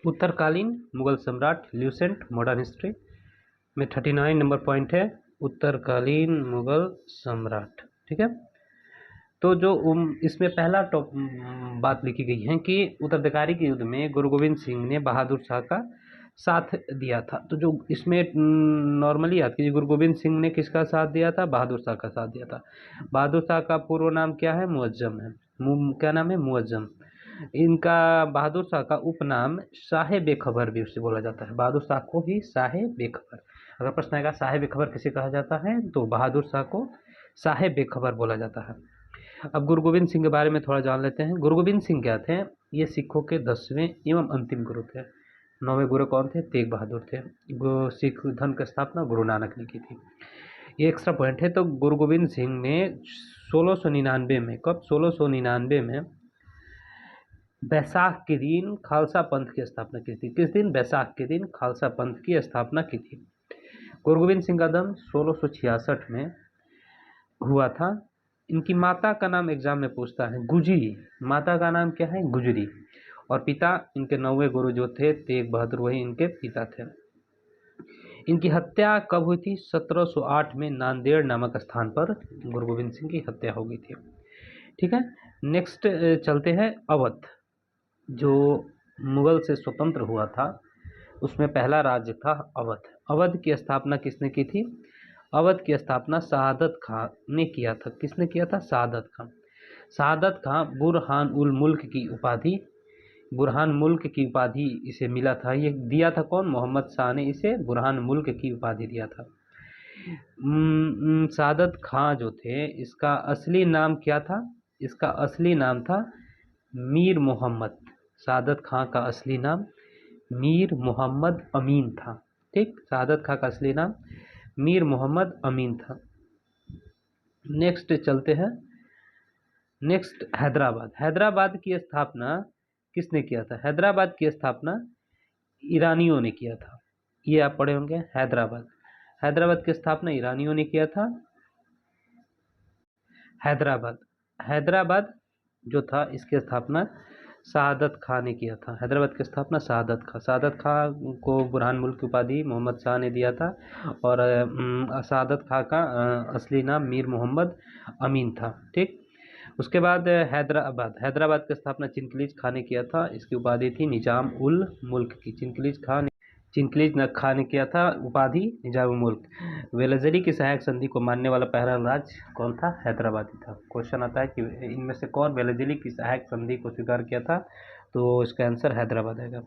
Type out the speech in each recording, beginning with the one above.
उत्तरकालीन मुगल सम्राट Lucent modern history में 39 number point है, उत्तरकालीन मुगल सम्राट। ठीक है, तो जो इसमें पहला बात लिखी गई है कि उत्तराधिकारी के युद्ध में गुरु गोविंद सिंह ने बहादुर शाह का साथ दिया था। तो जो इसमें नॉर्मली आती है, गुरु गोविंद सिंह ने किसका साथ दिया था? बहादुर शाह का साथ दिया था। बहादुर शाह का पूर्व नाम क्या है? मुअज्जम है। क्या नाम है? मुअज्जम। इनका बहादुर शाह का उपनाम शाहे बेखबर भी उससे बोला जाता है। बहादुर शाह को ही शाहे बेखबर, अगर प्रश्न आएगा शाहे बेखबर किसे कहा जाता है, तो बहादुर शाह को शाहे बेखबर बोला जाता है। अब गुरु गोविंद सिंह के बारे में थोड़ा जान लेते हैं। गुरु गोविंद सिंह क्या थे? ये सिखों के 10वें एवं अंतिम गुरु थे। 9वें गुरु कौन थे? तेग बहादुर थे। सिख धर्म की स्थापना गुरु नानक ने की थी। ये एक्स्ट्रा पॉइंट है। तो गुरु गोविंद सिंह ने 1699 में, कब? 1699 में बैसाख के दिन खालसा पंथ की स्थापना की थी। किस दिन? बैसाख के दिन खालसा पंथ की स्थापना की थी। गुरु गोविंद सिंह का जन्म 1666 में हुआ था। इनकी माता का नाम एग्जाम में पूछता है, गुजरी। माता का नाम क्या है? गुजरी। और पिता इनके 9वें गुरु जो थे तेग बहादुर, वही इनके पिता थे। इनकी हत्या कब हुई थी? 1708 में नांदेड़ नामक स्थान पर गुरु गोविंद सिंह की हत्या हो गई थी। ठीक है, नेक्स्ट चलते हैं अवध, जो मुगल से स्वतंत्र हुआ था, उसमें पहला राज्य था अवध। अवध की स्थापना किसने की थी? अवध की स्थापना शहादत खां ने किया था। किसने किया था? शहादत खां। शहादत खां बुरहान उल मुल्क की उपाधि, बुरहान मुल्क की उपाधि इसे मिला था। ये दिया था कौन? मोहम्मद शाह ने इसे बुरहान मुल्क की उपाधि दिया था। शहादत खां जो थे, इसका असली नाम क्या था? इसका असली नाम था मीर मोहम्मद। शहादत खां का असली नाम मीर मोहम्मद अमीन था। ठीक, शहादत खां का असली नाम मीर मोहम्मद अमीन था। नेक्स्ट चलते हैं, नेक्स्ट हैदराबाद। हैदराबाद की स्थापना किसने किया था? हैदराबाद की स्थापना ईरानियों ने किया था। ये आप पढ़े होंगे, हैदराबाद। हैदराबाद की स्थापना ईरानियों ने किया था। हैदराबाद जो था, इसकी स्थापना शहादत खां ने किया था। हैदराबाद की स्थापना शहादत खां को बुरहान मुल्क की उपाधि मोहम्मद शाह ने दिया था। और शहादत खां का असली नाम मीर मोहम्मद अमीन था। ठीक, उसके बाद हैदराबाद की स्थापना चिनकलीज खां ने किया था। इसकी उपाधि थी निजाम उल मुल्क की। चिनकलीज खां ने किया था उपाधि निजाम उल मुल्क। वेलजरी की सहायक संधि को मानने वाला पहला राज्य कौन था? हैदराबाद ही था। क्वेश्चन आता है कि इनमें से कौन वेलजरी की सहायक संधि को स्वीकार किया था, तो इसका आंसर हैदराबाद आएगा।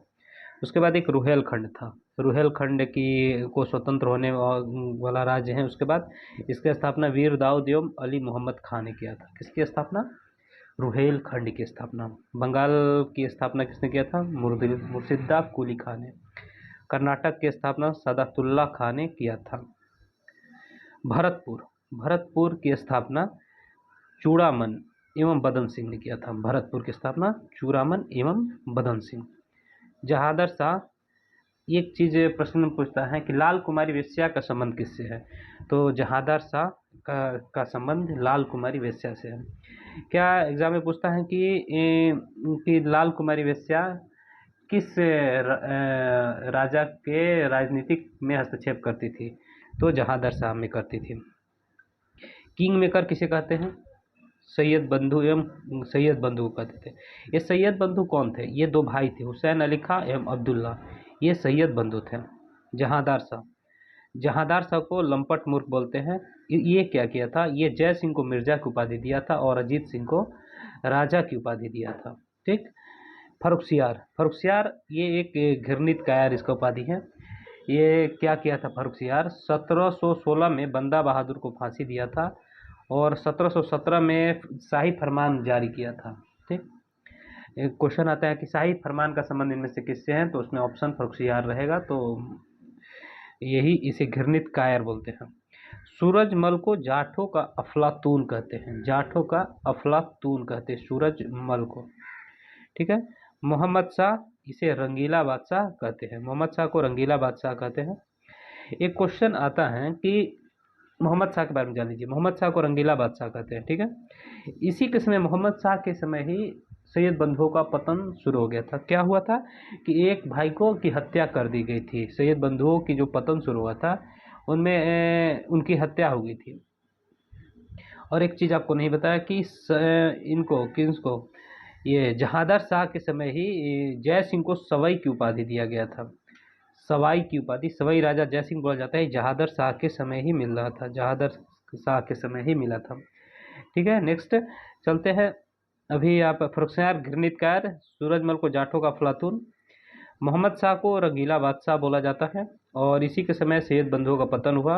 उसके बाद एक रुहेलखंड था। रुहेलखंड की को स्वतंत्र होने वाला राज्य है। उसके बाद इसकी स्थापना वीर दाऊद एवं अली मोहम्मद खां ने किया था। किसकी स्थापना? रुहेलखंड की स्थापना। बंगाल की स्थापना किसने किया था? मुर्शिदा कुली खां ने। कर्नाटक की स्थापना सादातुल्ला खां ने किया था। भरतपुर की स्थापना चूड़ामन एवं बदन सिंह ने किया था। भरतपुर की स्थापना चूड़ामन एवं बदन सिंह। जहादर शाह, एक चीज़ प्रश्न में पूछता है कि लाल कुमारी वेश्या का संबंध किससे है, तो जहादर शाह का संबंध लाल कुमारी वेश्या से है। क्या एग्जाम में पूछता है कि लाल कुमारी वेश्या किस राजा के राजनीतिक में हस्तक्षेप करती थी, तो जहादर शाह में करती थी। किंग मेकर किसे कहते हैं? सैयद बंधु एवं सैयद बंधु को कहते थे। ये सैयद बंधु कौन थे? ये दो भाई थे, हुसैन अली खां एवं अब्दुल्ला। ये सैयद बंधु थे। जहांदार शाह को लंपट मूर्ख बोलते हैं। ये क्या किया था? ये जय सिंह को मिर्जा की उपाधि दिया था और अजीत सिंह को राजा की उपाधि दिया था। ठीक, फर्रुखसियार ये एक घृणित कायर इसका उपाधि है। ये क्या किया था फर्रुखसियार? 1716 में बंदा बहादुर को फांसी दिया था और 1717 में शाही फरमान जारी किया था। ठीक, एक क्वेश्चन आता है कि शाही फरमान का संबंध इनमें से किससे है, तो उसमें ऑप्शन फर्रुखसियार रहेगा। तो यही इसे घृणित कायर बोलते हैं। सूरजमल को जाठों का अफलातून कहते हैं। जाठों का अफलातून कहते हैं सूरजमल को। ठीक है, मोहम्मद शाह, इसे रंगीला बादशाह कहते हैं। मोहम्मद शाह को रंगीला बादशाह कहते हैं। एक क्वेश्चन आता है कि मोहम्मद शाह के बारे में जान लीजिए। मोहम्मद शाह को रंगीला बादशाह कहते हैं। ठीक है, इसी के समय मोहम्मद शाह के समय ही सैयद बंधुओं का पतन शुरू हो गया था। क्या हुआ था कि एक भाई को की हत्या कर दी गई थी। सैयद बंधुओं की जो पतन शुरू हुआ था उनमें उनकी हत्या हो गई थी। और एक चीज़ आपको नहीं बताया कि इनको किसको, ये जहादर शाह के समय ही जय सिंह को सवाई की उपाधि दिया गया था। सवाई की उपाधि, सवाई राजा जय सिंह बोला जाता है, जहादर शाह के समय ही मिल रहा था, जहादर शाह के समय ही मिला था। ठीक है, नेक्स्ट चलते हैं। अभी आप फर्रुखसियार घृणितकार, सूरजमल को जाटों का अफलातून, मोहम्मद शाह को रंगीला बादशाह बोला जाता है, और इसी के समय सैयद बंधुओं का पतन हुआ।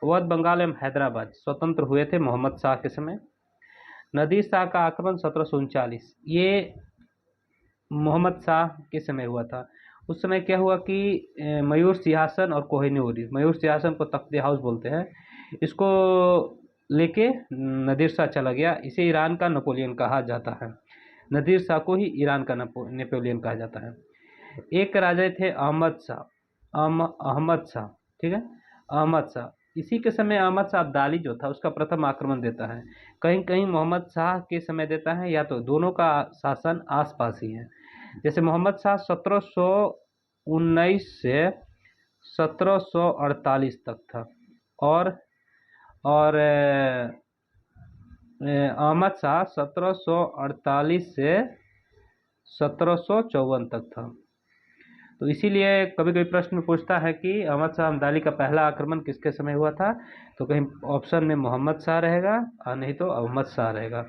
अवध, बंगाल एवं हैदराबाद स्वतंत्र हुए थे मोहम्मद शाह के समय। नदीर शाह का आक्रमण 1739, ये मोहम्मद शाह के समय हुआ था। उस समय क्या हुआ कि मयूर सिंहासन और कोहिनूर, मयूर सिंहासन को तख्त हाउस बोलते हैं, इसको लेके नदीर शाह चला गया। इसे ईरान का नेपोलियन कहा जाता है। नदीर शाह को ही ईरान का नेपोलियन कहा जाता है। एक राजा थे अहमद शाह, अहमद शाह, ठीक है, अहमद शाह। इसी के समय अहमद शाह अब्दाली जो था उसका प्रथम आक्रमण देता है। कहीं कहीं मोहम्मद शाह के समय देता है, या तो दोनों का शासन आसपास ही है। जैसे मोहम्मद शाह 1719 से 1748 तक था, और अहमद शाह 1748 से 1754 तक था। तो इसीलिए कभी कभी प्रश्न पूछता है कि अहमद शाह अब्दाली का पहला आक्रमण किसके समय हुआ था, तो कहीं ऑप्शन में मोहम्मद शाह रहेगा और नहीं तो अहमद शाह रहेगा।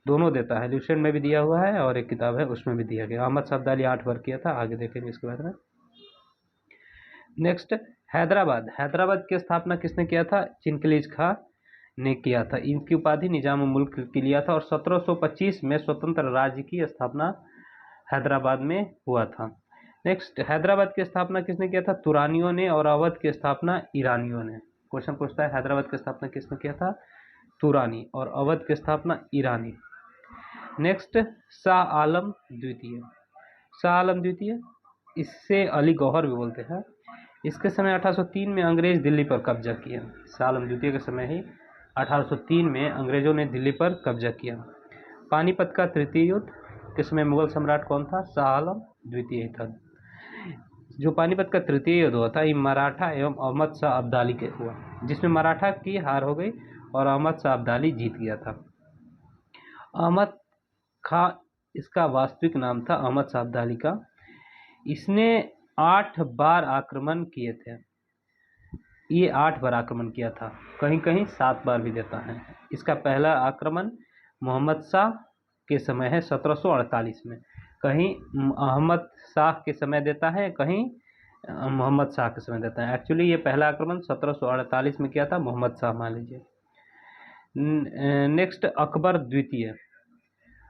दोनों देता है, ल्यूसेंट में भी दिया हुआ है और एक किताब है उसमें भी दिया गया। अहमद शाह अब्दाली 8 बार किया था, आगे देखेंगे इसके बारे में। नेक्स्ट, हैदराबाद, हैदराबाद की स्थापना किसने किया था? चिनकलीज खां ने किया था। इनकी उपाधि निजाम मुल्क की लिया था, और 1725 में स्वतंत्र राज्य की स्थापना हैदराबाद में हुआ था। नेक्स्ट, हैदराबाद की स्थापना किसने किया था? तुरानियों ने, और अवध की स्थापना ईरानियों ने। क्वेश्चन पूछता है हैदराबाद की स्थापना किसने किया था? तुरानी, और अवध की स्थापना ईरानी। नेक्स्ट, शाह आलम द्वितीय, शाह आलम द्वितीय, इससे अली गौहर भी बोलते हैं। इसके समय 1803 में अंग्रेज दिल्ली पर कब्जा किया। शाह आलम द्वितीय के समय ही 1803 में अंग्रेजों ने दिल्ली पर कब्जा किया। पानीपत का तृतीय युद्ध के समय मुगल सम्राट कौन था? शाह आलम द्वितीय था। जो पानीपत का तृतीय युद्ध हुआ था ये मराठा एवं अहमद शाह अब्दाली के हुआ, जिसमें मराठा की हार हो गई और अहमद शाह अब्दाली जीत गया था। अहमद खां इसका वास्तविक नाम था, अहमद शाह अब्दाली का। इसने 8 बार आक्रमण किए थे, ये 8 बार आक्रमण किया था, कहीं कहीं 7 बार भी देता है। इसका पहला आक्रमण मोहम्मद शाह के समय है 1748 में, कहीं अहमद शाह के समय देता है, कहीं मोहम्मद शाह के समय देता है। एक्चुअली ये पहला आक्रमण 1748 में किया था मोहम्मद शाह, मान लीजिए। नेक्स्ट, अकबर द्वितीय,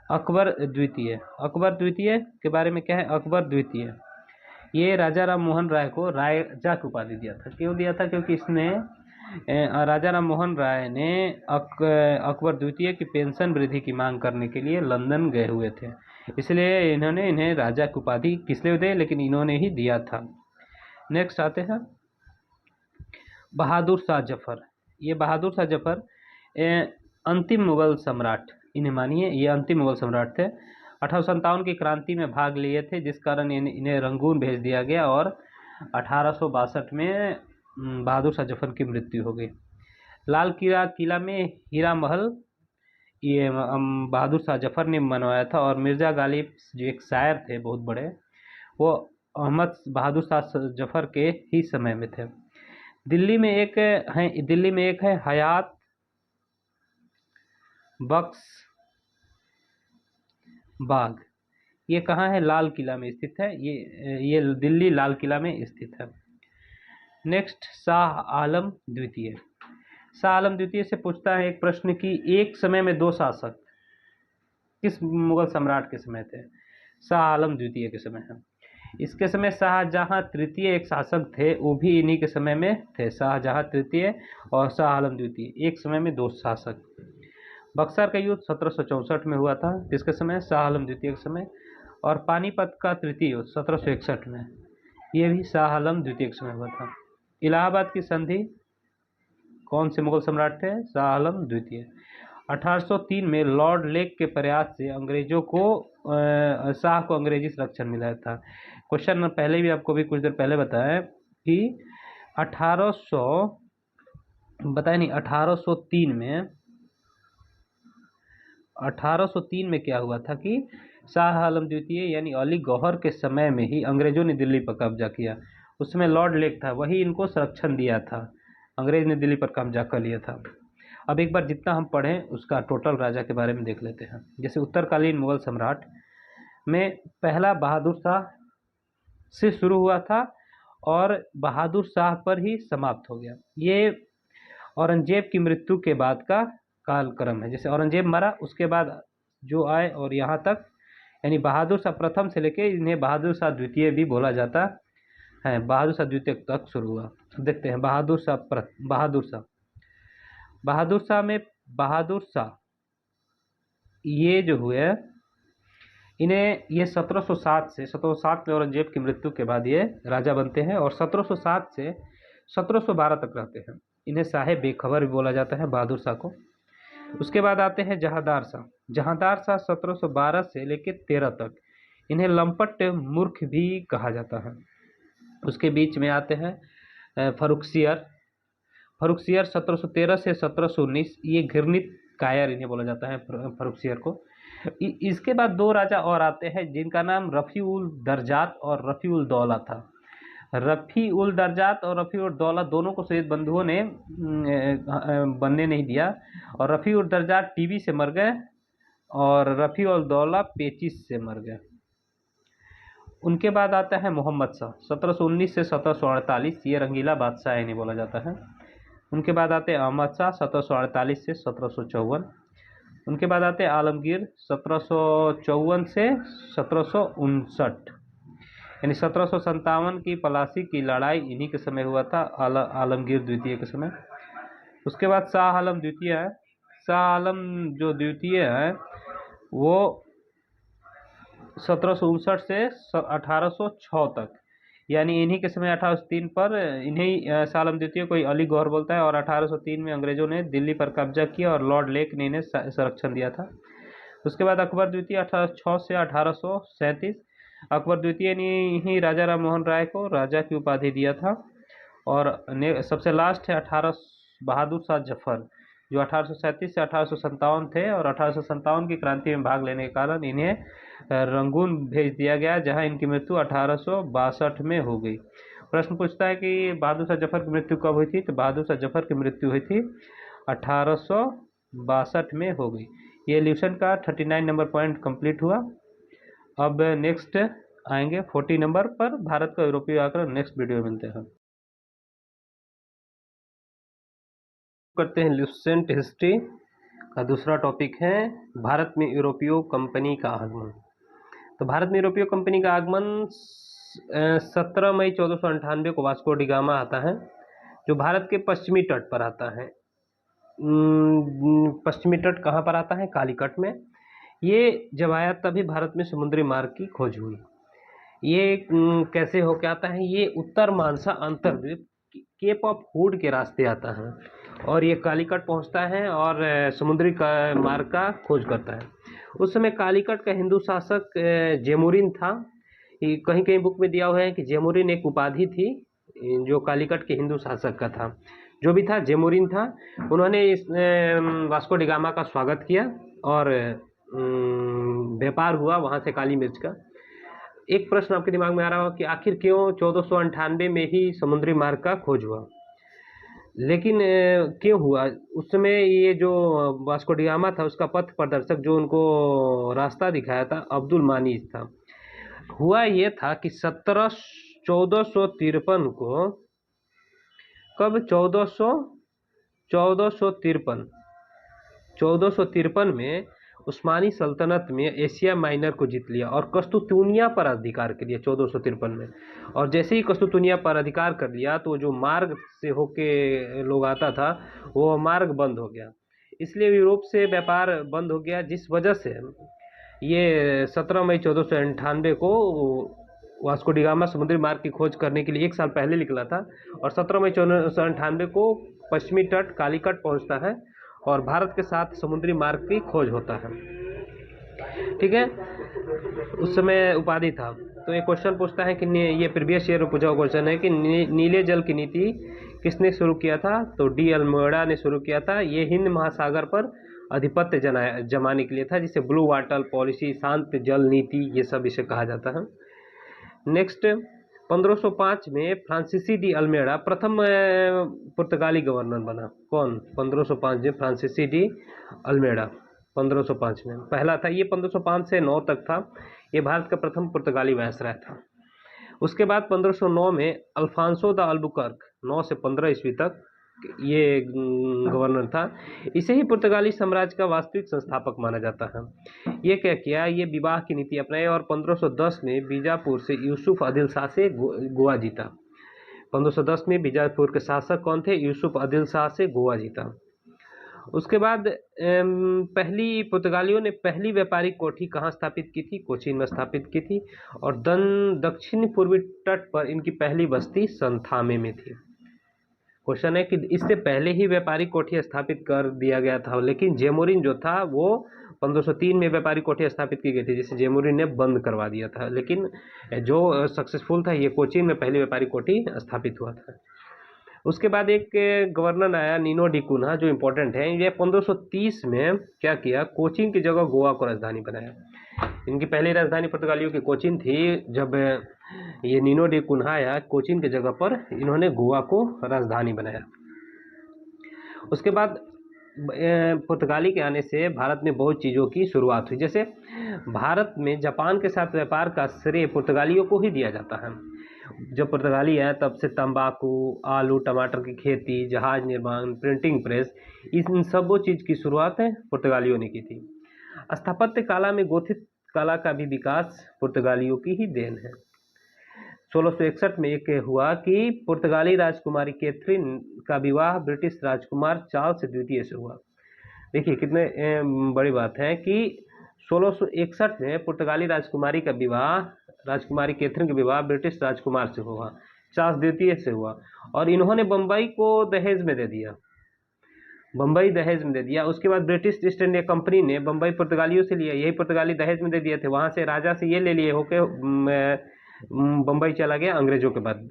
अकबर द्वितीय, अकबर द्वितीय के बारे में क्या है? अकबर द्वितीय ये राजा राम मोहन राय को राजा की उपाधि दिया था। क्यों दिया था? क्योंकि इसने राजा राम मोहन राय ने अकबर द्वितीय की पेंशन वृद्धि की मांग करने के लिए लंदन गए हुए थे, इसलिए इन्होंने इन्हें राजा की उपाधि किस लिए दी, लेकिन इन्होंने ही दिया था। नेक्स्ट आते हैं बहादुर शाह जफर। ये बहादुर शाह जफर अंतिम मुगल सम्राट, इन्हें मानिए ये अंतिम मुगल सम्राट थे। 1857 की क्रांति में भाग लिए थे, जिस कारण इन्हें रंगून भेज दिया गया, और 1862 में बहादुर शाह जफर की मृत्यु हो गई। लाल किला में हीरा महल ये बहादुर शाह जफर ने बनवाया था, और मिर्ज़ा गालिब जो एक शायर थे बहुत बड़े, वो अहमद बहादुर शाह जफर के ही समय में थे। दिल्ली में एक है हयात बख्श बाग, ये कहाँ है? लाल किला में स्थित है, ये दिल्ली लाल किला में स्थित है। नेक्स्ट, शाह आलम द्वितीय। शाह आलम द्वितीय से पूछता है एक प्रश्न कि एक समय में 2 शासक किस मुगल सम्राट के समय थे? शाह आलम द्वितीय के समय है। इसके समय शाहजहां तृतीय एक शासक थे, वो भी इन्हीं के समय में थे। शाहजहां तृतीय और शाह आलम द्वितीय एक समय में 2 शासक। बक्सर का युद्ध 1764 में हुआ था, किसके समय? शाह आलम द्वितीय के समय। और पानीपत का तृतीय युद्ध 1761 में, ये भी शाह आलम द्वितीय के समय हुआ था। इलाहाबाद की संधि कौन से मुगल सम्राट थे? शाह आलम द्वितीय। 1803 में लॉर्ड लेक के प्रयास से अंग्रेजों को शाह को अंग्रेजी संरक्षण मिला था। क्वेश्चन पहले भी आपको भी कुछ देर पहले बताया कि 1800 बताया नहीं 1803 में क्या हुआ था कि शाह आलम द्वितीय यानी अली गौहर के समय में ही अंग्रेजों ने दिल्ली पर कब्जा किया। उसमें लॉर्ड लेक था, वही इनको संरक्षण दिया था, अंग्रेज ने दिल्ली पर कब्जा कर लिया था। अब एक बार जितना हम पढ़ें उसका टोटल राजा के बारे में देख लेते हैं। जैसे उत्तरकालीन मुगल सम्राट में पहला बहादुर शाह से शुरू हुआ था और बहादुर शाह पर ही समाप्त हो गया। ये औरंगजेब की मृत्यु के बाद का कालक्रम है। जैसे औरंगजेब मरा उसके बाद जो आए और यहाँ तक, यानी बहादुर शाह प्रथम से लेके इन्हें बहादुर शाह द्वितीय भी बोला जाता है। बहादुर शाह द्वितीय तक शुरू हुआ। देखते हैं बहादुर शाह में बहादुर शाह ये जो हुए इन्हें ये 1707 में औरंगजेब की मृत्यु के बाद ये राजा बनते हैं और 1707 से 1712 तक रहते हैं। इन्हें साहेब बेखबर भी बोला जाता है बहादुर शाह को। उसके बाद आते हैं जहांदार शाह 1712 से लेकर 13 तक। इन्हें लंपट मूर्ख भी कहा जाता है। उसके बीच में आते हैं फर्रुखसियर 1713 से 1719। ये घृणित कायर इन्हें बोला जाता है फर्रुखसियर को। इसके बाद दो राजा और आते हैं जिनका नाम रफ़ी उल दरजात और रफ़ी उल दौला था। रफ़ी उल दरजात और रफ़ी उल दौला दोनों को सैयद बंधुओं ने बनने नहीं दिया और रफ़ी उल दरजात टीबी से मर गए और रफ़ी उल दौला पेचिस से मर गए। उनके बाद आता है मोहम्मद शाह 1719 से 1748। ये रंगीला बादशाह इन्हें बोला जाता है। उनके बाद आते हैं अहमद शाह 1748 से 1754। उनके बाद आते हैं आलमगीर 1754 से 1759, यानी 1757 की पलासी की लड़ाई इन्हीं के समय हुआ था, आलमगीर द्वितीय के समय। उसके बाद शाह आलम द्वितीय है। शाह आलम जो द्वितीय है वो 1759 से 1806 तक, यानी इन्हीं के समय 1803 पर इन्हीं शाह आलम द्वितीय को अली गौहर बोलता है और 1803 में अंग्रेजों ने दिल्ली पर कब्जा किया और लॉर्ड लेक ने इन्हें संरक्षण दिया था। उसके बाद अकबर द्वितीय 1806 से 1837। अकबर द्वितीय ने ही राजा राम मोहन राय को राजा की उपाधि दिया था। और सबसे लास्ट है बहादुर शाह जफर जो 1837 से 1857 थे और 1857 की क्रांति में भाग लेने के कारण इन्हें रंगून भेज दिया गया, जहां इनकी मृत्यु 1862 में हो गई। प्रश्न पूछता है कि बहादुर शाह जफर की मृत्यु कब हुई थी, तो बहादुर शाह जफर की मृत्यु हुई थी 1862 में हो गई। ये ल्यूसेंट का 39 नंबर पॉइंट कंप्लीट हुआ। अब नेक्स्ट आएंगे 40 नंबर पर, भारत का यूरोपीय आक्रमण। नेक्स्ट वीडियो में मिलते हैं। करते हैं ल्यूसेंट हिस्ट्री का दूसरा टॉपिक है भारत में यूरोपीय कंपनी का आगमन। तो भारत में यूरोपीय कंपनी का आगमन 17 मई 1498 को वास्को डी गामा आता है, जो भारत के पश्चिमी तट पर आता है। पश्चिमी तट कहाँ पर आता है? कालीकट में। ये जब आया तभी भारत में समुद्री मार्ग की खोज हुई। ये कैसे होके आता है? ये उत्तर मानसा अंतर्द्वीप केप ऑफ हुड के रास्ते आता है और ये कालीकट पहुंचता है और समुद्री मार्ग का खोज करता है। उस समय कालीकट का हिंदू शासक जेमुरिन था। कहीं कहीं बुक में दिया हुआ है कि जेमुरिन एक उपाधि थी जो कालीकट के हिंदू शासक का था। जो भी था जेमुरिन था। उन्होंने इस वास्को डी गामा का स्वागत किया और व्यापार हुआ वहाँ से काली मिर्च का। एक प्रश्न आपके दिमाग में आ रहा हो कि आखिर क्यों 1498 में ही समुद्री मार्ग का खोज हुआ, लेकिन क्यों हुआ? उस समय ये जो वास्को डी गामा था उसका पथ प्रदर्शक जो उनको रास्ता दिखाया था अब्दुल मानीज था। हुआ ये था कि 1453 को कब 1453 में उस्मानी सल्तनत में एशिया माइनर को जीत लिया और कस्तुतुनिया पर अधिकार कर लिया 1453 में। और जैसे ही कस्तुतुनिया पर अधिकार कर लिया तो जो मार्ग से होके लोग आता था वो मार्ग बंद हो गया, इसलिए यूरोप से व्यापार बंद हो गया, जिस वजह से ये 17 मई 1498 को वास्को डी गामा समुद्री मार्ग की खोज करने के लिए एक साल पहले निकला था और 17 मई 1498 को पश्चिमी तट कालीकट पहुंचता है और भारत के साथ समुद्री मार्ग की खोज होता है। ठीक है, उस समय उपाधि था। तो ये क्वेश्चन पूछता है कि ये प्रीवियस ईयर में पूछा हुआ क्वेश्चन है कि नीले जल की नीति किसने शुरू किया था? तो डी अल्मोड़ा ने शुरू किया था। ये हिंद महासागर पर आधिपत्य जमाने के लिए था, जिसे ब्लू वाटर पॉलिसी, शांत जल नीति, ये सब इसे कहा जाता है। नेक्स्ट 1505 में फ्रांसीसी डी अल्मेड़ा प्रथम पुर्तगाली गवर्नर बना। कौन? 1505 में फ्रांसीसी डी अल्मेड़ा 1505 में पहला था। ये 1505 से 9 तक था। ये भारत का प्रथम पुर्तगाली वायसराय था। उसके बाद 1509 में अल्फांसो द अल्बुकर्क 9 से 15 ईस्वी तक ये गवर्नर था। इसे ही पुर्तगाली साम्राज्य का वास्तविक संस्थापक माना जाता है। ये क्या किया? ये विवाह की नीति अपनाई और 1510 में बीजापुर से यूसुफ आदिल शाह से गोवा जीता। 1510 में बीजापुर के शासक कौन थे? यूसुफ आदिल शाह से गोवा जीता। उसके बाद पहली पुर्तगालियों ने पहली व्यापारिक कोठी कहाँ स्थापित की थी? कोचीन में स्थापित की थी। और दक्षिण पूर्वी तट पर इनकी पहली बस्ती संथामे में थी। क्वेश्चन है कि इससे पहले ही व्यापारिक कोठी स्थापित कर दिया गया था, लेकिन जेमोरिन जो था वो 1503 में व्यापारिक कोठी स्थापित की गई थी, जिसे जेमोरिन ने बंद करवा दिया था। लेकिन जो सक्सेसफुल था, ये कोचीन में पहली व्यापारिक कोठी स्थापित हुआ था। उसके बाद एक गवर्नर आया नीनो डी कुन्हा, जो इम्पोर्टेंट है। ये 1530 में क्या किया? कोचीन की जगह गोवा को राजधानी बनाया। इनकी पहली राजधानी पुर्तगालियों की कोचीन थी। जब ये नीनो डी कुन्हा आया, कोचीन की जगह पर इन्होंने गोवा को राजधानी बनाया। उसके बाद पुर्तगाली के आने से भारत में बहुत चीज़ों की शुरुआत हुई। जैसे भारत में जापान के साथ व्यापार का श्रेय पुर्तगालियों को ही दिया जाता है। जब पुर्तगाली आया तब से तंबाकू, आलू, टमाटर की खेती, जहाज निर्माण, प्रिंटिंग प्रेस, इन सब वो चीज़ की शुरुआत है पुर्तगालियों ने की थी। स्थापत्य कला में गोथिक कला का भी विकास पुर्तगालियों की ही देन है। 1661 में एक हुआ कि पुर्तगाली राजकुमारी कैथरीन का विवाह ब्रिटिश राजकुमार चार्ल्स द्वितीय से हुआ। देखिए कितने बड़ी बात है कि 1661 में पुर्तगाली राजकुमारी का विवाह, राजकुमारी कैथरीन का विवाह ब्रिटिश राजकुमार से हुआ, चार्ल्स द्वितीय से हुआ। और इन्होंने बम्बई को दहेज में दे दिया, बम्बई दहेज में दे दिया। उसके बाद ब्रिटिश ईस्ट इंडिया कंपनी ने बम्बई पुर्तगालियों से लिया, यही पुर्तगाली दहेज में दे दिए थे। वहाँ से राजा से ये ले लिए होके बम्बई चला गया अंग्रेजों के बाद।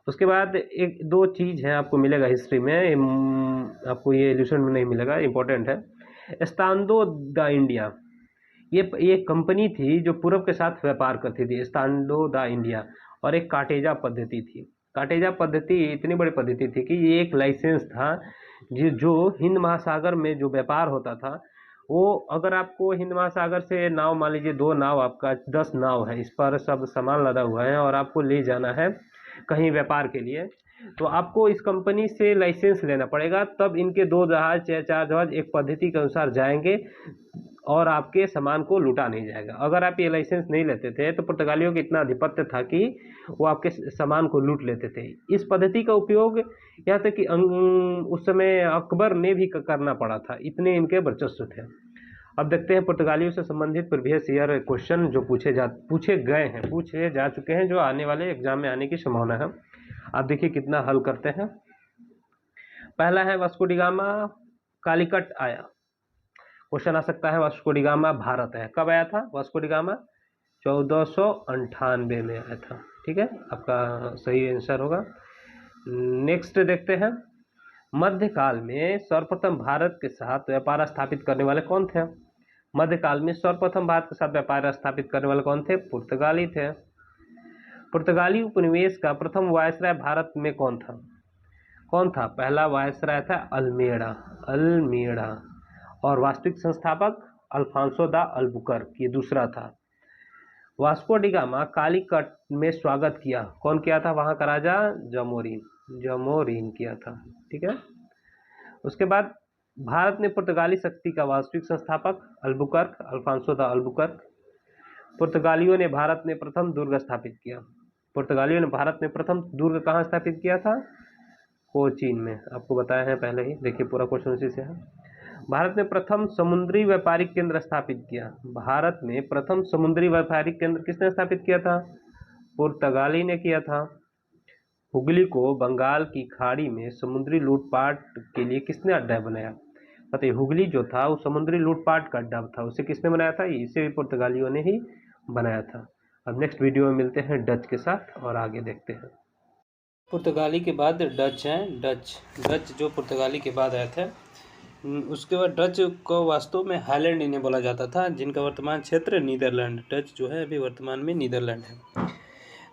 उसके बाद एक दो चीज़ है आपको मिलेगा हिस्ट्री में, आपको ये इल्यूशन में नहीं मिलेगा, इंपॉर्टेंट है। एस्तांडो द इंडिया, ये कंपनी थी जो पूर्व के साथ व्यापार करती थी, एस्तांडो द इंडिया। और एक काटेजा पद्धति थी। काटेजा पद्धति इतनी बड़ी पद्धति थी कि ये एक लाइसेंस था जो हिंद महासागर में जो व्यापार होता था, वो अगर आपको हिंद महासागर से नाव, मान लीजिए 2 नाव, आपका 10 नाव है, इस पर सब सामान लदा हुआ है और आपको ले जाना है कहीं व्यापार के लिए, तो आपको इस कंपनी से लाइसेंस लेना पड़ेगा। तब इनके 2 जहाज या 4 जहाज एक पद्धति के अनुसार जाएंगे और आपके सामान को लूटा नहीं जाएगा। अगर आप ये लाइसेंस नहीं लेते थे तो पुर्तगालियों का इतना आधिपत्य था कि वो आपके सामान को लूट लेते थे। इस पद्धति का उपयोग यहाँ तक कि उस समय अकबर ने भी करना पड़ा था, इतने इनके वर्चस्व थे। अब देखते हैं पुर्तगालियों से संबंधित प्रीवियस ईयर क्वेश्चन जो पूछे जा चुके हैं, जो आने वाले एग्जाम में आने की संभावना है। आप देखिए कितना हल करते हैं। पहला है वास्को डी गामा कालीकट आया। क्वेश्चन आ सकता है वास्को डी गामा भारत है। कब आया था वास्को डी गामा? 1498 में आया था। ठीक है, आपका सही आंसर होगा। नेक्स्ट देखते हैं, मध्यकाल में सर्वप्रथम भारत के साथ व्यापार स्थापित करने वाले कौन थे? मध्यकाल में सर्वप्रथम भारत के साथ व्यापार स्थापित करने वाले कौन थे? पुर्तगाली थे। पुर्तगाली उपनिवेश का प्रथम वायसराय भारत में कौन था? पहला वायसराय था अल्मेड़ा। और वास्तविक संस्थापक अल्फांसो द अल्बुकर्क, ये दूसरा था। वास्को डी गामा कालीकट में स्वागत किया, कौन किया था? वहाँ का राजा जमोरिन किया था। ठीक है। उसके बाद भारत में पुर्तगाली शक्ति का वास्तविक संस्थापक अल्बुकर्क, अल्फांसो द अल्बुकर्क। पुर्तगालियों ने भारत में प्रथम दुर्ग स्थापित किया। पुर्तगालियों ने भारत में प्रथम दुर्ग कहाँ स्थापित किया था? कोचीन में। आपको बताया है पहले ही, देखिए पूरा क्वेश्चन उसी से है। भारत में प्रथम समुद्री व्यापारिक केंद्र स्थापित किया। भारत में प्रथम समुद्री व्यापारिक केंद्र किसने स्थापित किया था? पुर्तगाली ने किया था। हुगली को बंगाल की खाड़ी में समुद्री लूटपाट के लिए किसने अड्डा बनाया? बताइए, हुगली जो था वो समुद्री लूटपाट का अड्डा था, उसे किसने बनाया था? इसे भी पुर्तगालियों ने ही बनाया था। अब नेक्स्ट वीडियो में मिलते हैं डच के साथ और आगे देखते हैं। पुर्तगाली के बाद डच हैं। डच जो पुर्तगाली के बाद आए थे। उसके बाद डच को वास्तव में हाईलैंड इन्हें बोला जाता था, जिनका वर्तमान क्षेत्र नीदरलैंड, डच जो है अभी वर्तमान में नीदरलैंड है।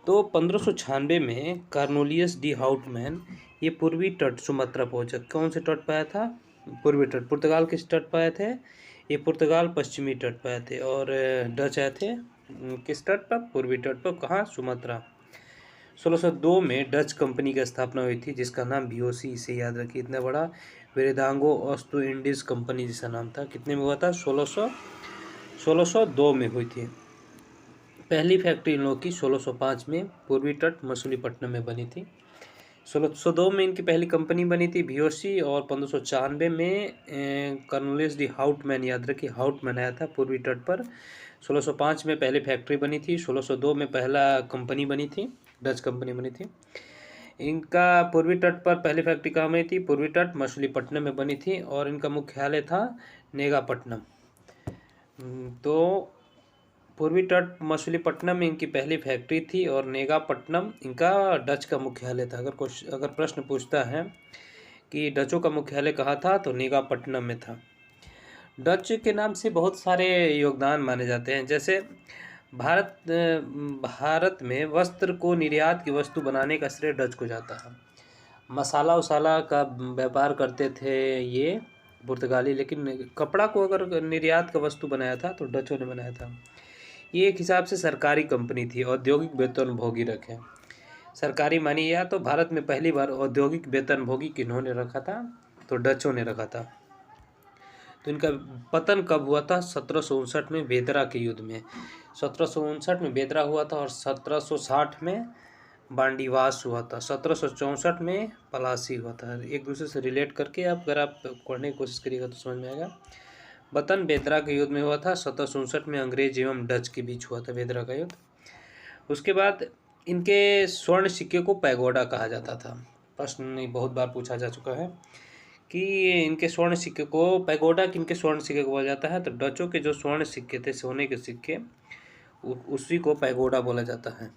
तो 1596 में कार्नोलियस डी हाउटमैन ये पूर्वी तट सुमात्रा पहुंचा। कौन से तट पाया था? पूर्वी तट। पुर्तगाल किस तट पाए थे? ये पुर्तगाल पश्चिमी तट पाए थे। और डच आए थे किस तट पर? पूर्वी तट पर। कहाँ? सुमात्रा। 1602 में डच कंपनी की स्थापना हुई थी, जिसका नाम बीओसी, इसे याद रखिए। इतना बड़ा वेरेदांगो ऑस्टो इंडीज कंपनी जिसका नाम था, कितने में हुआ था? 1602 में हुई थी। पहली फैक्ट्री इन लोगों की 1605 में पूर्वी तट मछलीपट्टनम में बनी थी। 1602 में इनकी पहली कंपनी बनी थी बीओसी, और 1594 में कर्नलिस डी हाउटमैन, याद रखिए हाउटमैन आया था पूर्वी तट पर। 1605 में पहली फैक्ट्री बनी थी। 1602 में पहला कंपनी बनी थी, डच कंपनी बनी थी। इनका पूर्वी तट पर पहली फैक्ट्री कहाँ बनी थी? पूर्वी तट मछलीपट्टनम में बनी थी, और इनका मुख्यालय था नेगापट्टनम। तो पूर्वी तट मछलीपट्टनम में इनकी पहली फैक्ट्री थी, और नेगापट्टनम इनका डच का मुख्यालय था। अगर प्रश्न पूछता है कि डचों का मुख्यालय कहाँ था, तो नेगापट्टनम में था। डच के नाम से बहुत सारे योगदान माने जाते हैं, जैसे भारत में वस्त्र को निर्यात की वस्तु बनाने का श्रेय डच को जाता है। मसाला उसाला का व्यापार करते थे ये पुर्तगाली, लेकिन कपड़ा को अगर निर्यात का वस्तु बनाया था तो डचों ने बनाया था। ये एक हिसाब से सरकारी कंपनी थी, औद्योगिक वेतनभोगी रखे। सरकारी मानी या तो भारत में पहली बार औद्योगिक वेतनभोगी किन्होंने रखा था? तो डचों ने रखा था। तो इनका पतन कब हुआ था? 1759 में बेदरा के युद्ध में। 1759 में बेदरा हुआ था, और 1760 में बांडीवास हुआ था। 1764 में पलासी हुआ था। एक दूसरे से रिलेट करके अगर आप पढ़ने की कोशिश करिएगा तो समझ में आएगा। वतन बेदरा के युद्ध में हुआ था। 1767 में अंग्रेज एवं डच के बीच हुआ था बेदरा का युद्ध। उसके बाद इनके स्वर्ण सिक्के को पैगोडा कहा जाता था। प्रश्न बहुत बार पूछा जा चुका है कि इनके स्वर्ण सिक्के को पैगोडा, किनके स्वर्ण सिक्के को बोला जाता है? तो डचों के जो स्वर्ण सिक्के थे, सोने के सिक्के, उसी को पैगोडा बोला जाता है।